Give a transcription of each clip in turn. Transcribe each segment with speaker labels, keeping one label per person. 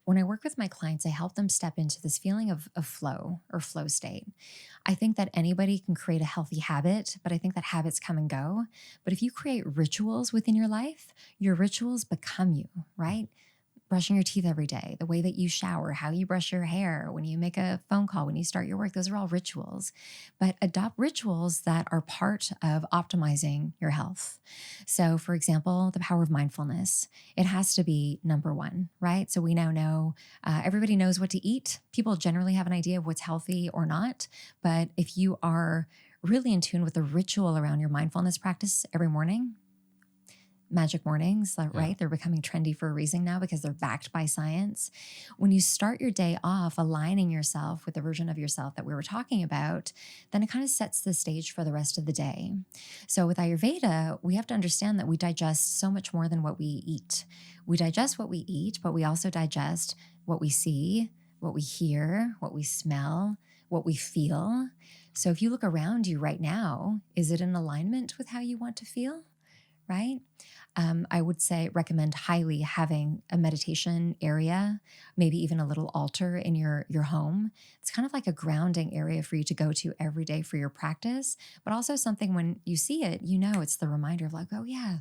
Speaker 1: when I work with my clients, I help them step into this feeling of flow or flow state. I think that anybody can create a healthy habit, but I think that habits come and go. But if you create rituals within your life, your rituals become you, right? Brushing your teeth every day, the way that you shower, how you brush your hair, when you make a phone call, when you start your work, those are all rituals. But adopt rituals that are part of optimizing your health. So, for example, the power of mindfulness, it has to be number one, right? So we now know everybody knows what to eat. People generally have an idea of what's healthy or not. But if you are really in tune with the ritual around your mindfulness practice every morning, magic mornings, right? They're becoming trendy for a reason now because they're backed by science. When you start your day off aligning yourself with the version of yourself that we were talking about, then it kind of sets the stage for the rest of the day. So with Ayurveda, we have to understand that we digest so much more than what we eat. We digest what we eat, but we also digest what we see, what we hear, what we smell, what we feel. So if you look around you right now, is it in alignment with how you want to feel? Right? I would say recommend highly having a meditation area, maybe even a little altar in your home. It's kind of like a grounding area for you to go to every day for your practice, but also something when you see it, you know, it's the reminder of like, oh yeah,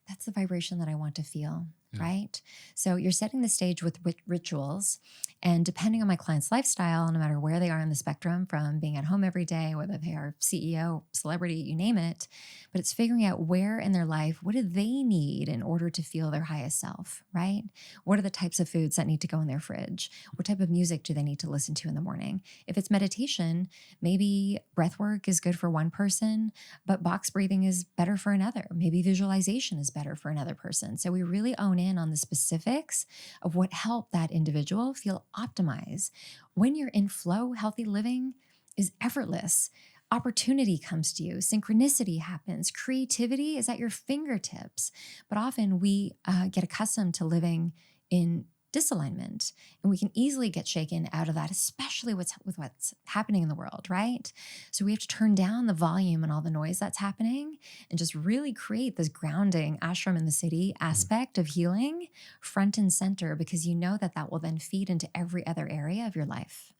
Speaker 1: that's the vibration that I want to feel, right? So you're setting the stage with rituals, and depending on my client's lifestyle, no matter where they are on the spectrum, from being at home every day, whether they are CEO, celebrity, you name it, but it's figuring out where in their life, what do they need in order to feel their highest self, right? What are the types of foods that need to go in their fridge? What type of music do they need to listen to in the morning? If it's meditation, maybe breath work is good for one person, but box breathing is better for another. Maybe visualization is better for another person. So we really own in on the specifics of what help that individual feel optimized. When you're in flow, healthy living is effortless. Opportunity comes to you, synchronicity happens, creativity is at your fingertips. But often we get accustomed to living in disalignment, and we can easily get shaken out of that, especially with what's happening in the world, right? So we have to turn down the volume and all the noise that's happening and just really create this grounding ashram in the city aspect of healing front and center, because you know that will then feed into every other area of your life.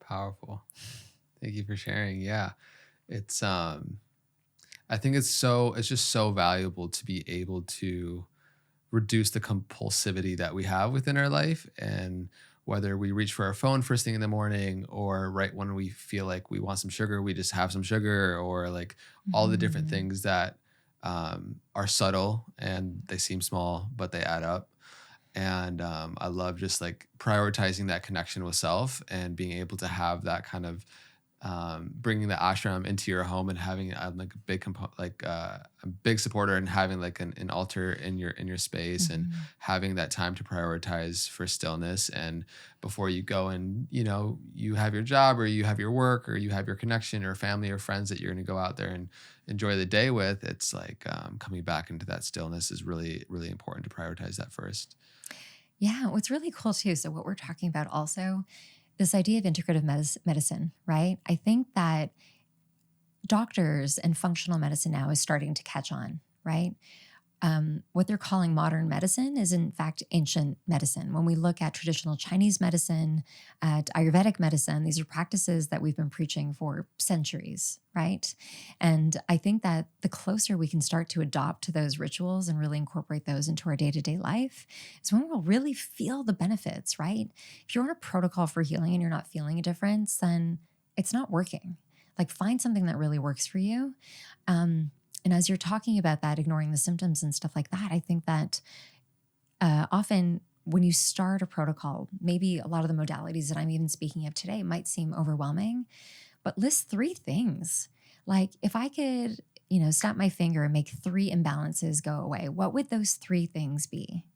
Speaker 2: Powerful. Thank you for sharing. Yeah. It's I think it's just so valuable to be able to reduce the compulsivity that we have within our life. And whether we reach for our phone first thing in the morning, or right when we feel like we want some sugar, we just have some sugar, or like all the different things that are subtle and they seem small, but they add up. And I love just like prioritizing that connection with self and being able to have that kind of bringing the ashram into your home and having like a big a big supporter, and having like an altar in your space, and having that time to prioritize for stillness. And before you go and, you know, you have your job or you have your work or you have your connection or family or friends that you're going to go out there and enjoy the day with, it's like coming back into that stillness is really, really important to prioritize that first.
Speaker 1: Yeah, what's really cool too, so what we're talking about also, this idea of integrative medicine, right? I think that doctors and functional medicine now is starting to catch on, right? What they're calling modern medicine is in fact ancient medicine. When we look at traditional Chinese medicine, at Ayurvedic medicine, these are practices that we've been preaching for centuries, right? And I think that the closer we can start to adopt to those rituals and really incorporate those into our day-to-day life is when we'll really feel the benefits, right? If you're on a protocol for healing and you're not feeling a difference, then it's not working. Like, find something that really works for you. And as you're talking about that, ignoring the symptoms and stuff like that, I think that often when you start a protocol, maybe a lot of the modalities that I'm even speaking of today might seem overwhelming, but list 3 things. Like, if I could, you know, snap my finger and make 3 imbalances go away, what would those 3 things be?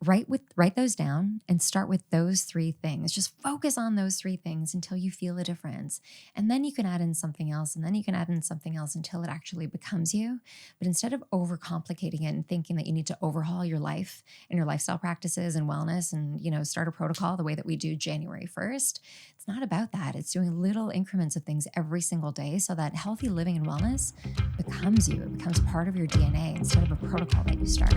Speaker 1: Write those down and start with those 3 things. Just focus on those 3 things until you feel a difference. And then you can add in something else, and then you can add in something else until it actually becomes you. But instead of overcomplicating it and thinking that you need to overhaul your life and your lifestyle practices and wellness and, you know, start a protocol the way that we do January 1st, it's not about that. It's doing little increments of things every single day so that healthy living and wellness becomes you. It becomes part of your DNA instead of a protocol that you start.